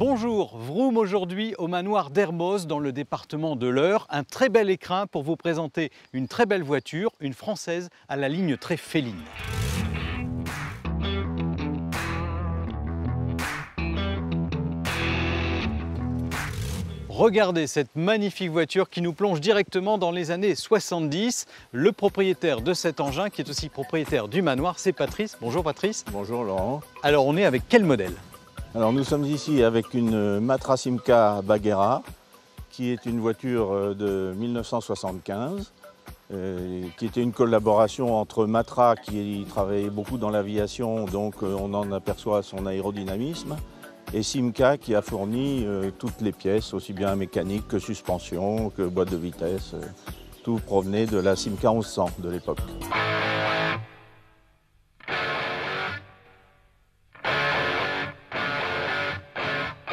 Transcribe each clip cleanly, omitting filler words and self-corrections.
Bonjour, Vroom aujourd'hui au manoir d'Hermoz dans le département de l'Eure. Un très bel écrin pour vous présenter une très belle voiture, une française à la ligne très féline. Regardez cette magnifique voiture qui nous plonge directement dans les années 70. Le propriétaire de cet engin, qui est aussi propriétaire du manoir, c'est Patrice. Bonjour Patrice. Bonjour Laurent. Alors on est avec quel modèle? Alors nous sommes ici avec une Matra Simca Bagheera, qui est une voiture de 1975, qui était une collaboration entre Matra, qui travaillait beaucoup dans l'aviation, donc on en aperçoit son aérodynamisme, et Simca qui a fourni toutes les pièces, aussi bien mécanique que suspension, que boîte de vitesse. Tout provenait de la Simca 1100 de l'époque.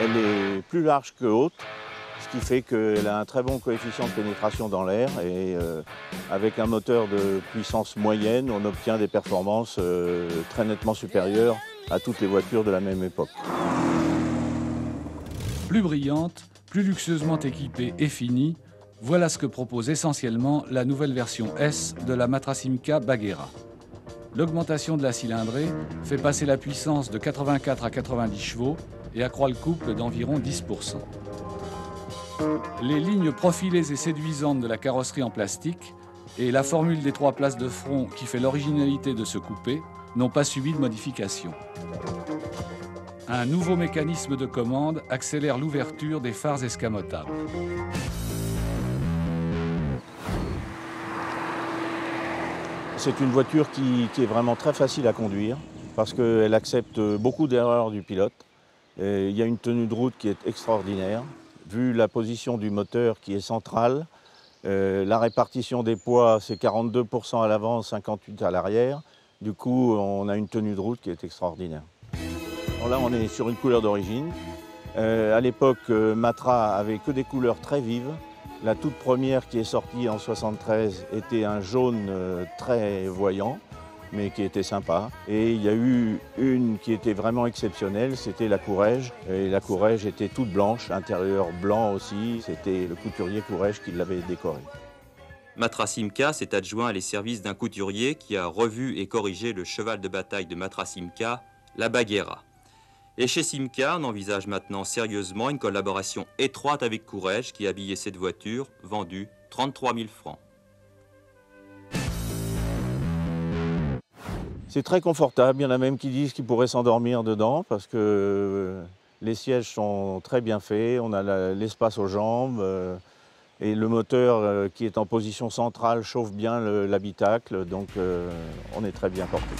Elle est plus large que haute, ce qui fait qu'elle a un très bon coefficient de pénétration dans l'air et avec un moteur de puissance moyenne, on obtient des performances très nettement supérieures à toutes les voitures de la même époque. Plus brillante, plus luxueusement équipée et finie, voilà ce que propose essentiellement la nouvelle version S de la Matra Simca Bagheera. L'augmentation de la cylindrée fait passer la puissance de 84 à 90 chevaux et accroît le couple d'environ 10%. Les lignes profilées et séduisantes de la carrosserie en plastique et la formule des 3 places de front qui fait l'originalité de ce coupé n'ont pas subi de modification. Un nouveau mécanisme de commande accélère l'ouverture des phares escamotables. C'est une voiture qui est vraiment très facile à conduire parce qu'elle accepte beaucoup d'erreurs du pilote. Et il y a une tenue de route qui est extraordinaire. Vu la position du moteur qui est centrale, la répartition des poids, c'est 42% à l'avant, 58% à l'arrière. Du coup, on a une tenue de route qui est extraordinaire. Alors là, on est sur une couleur d'origine. À l'époque, Matra avait que des couleurs très vives. La toute première qui est sortie en 73 était un jaune très voyant, mais qui était sympa. Et il y a eu une qui était vraiment exceptionnelle, c'était la Courrèges. Et la Courrèges était toute blanche, intérieur blanc aussi. C'était le couturier Courrèges qui l'avait décorée. Matra Simca s'est adjoint les services d'un couturier qui a revu et corrigé le cheval de bataille de Matra Simca, la Bagheera. Et chez Simca, on envisage maintenant sérieusement une collaboration étroite avec Courrèges qui habillait cette voiture, vendue 33 000 francs. C'est très confortable, il y en a même qui disent qu'ils pourraient s'endormir dedans parce que les sièges sont très bien faits, on a l'espace aux jambes et le moteur qui est en position centrale chauffe bien l'habitacle, donc on est très bien porté.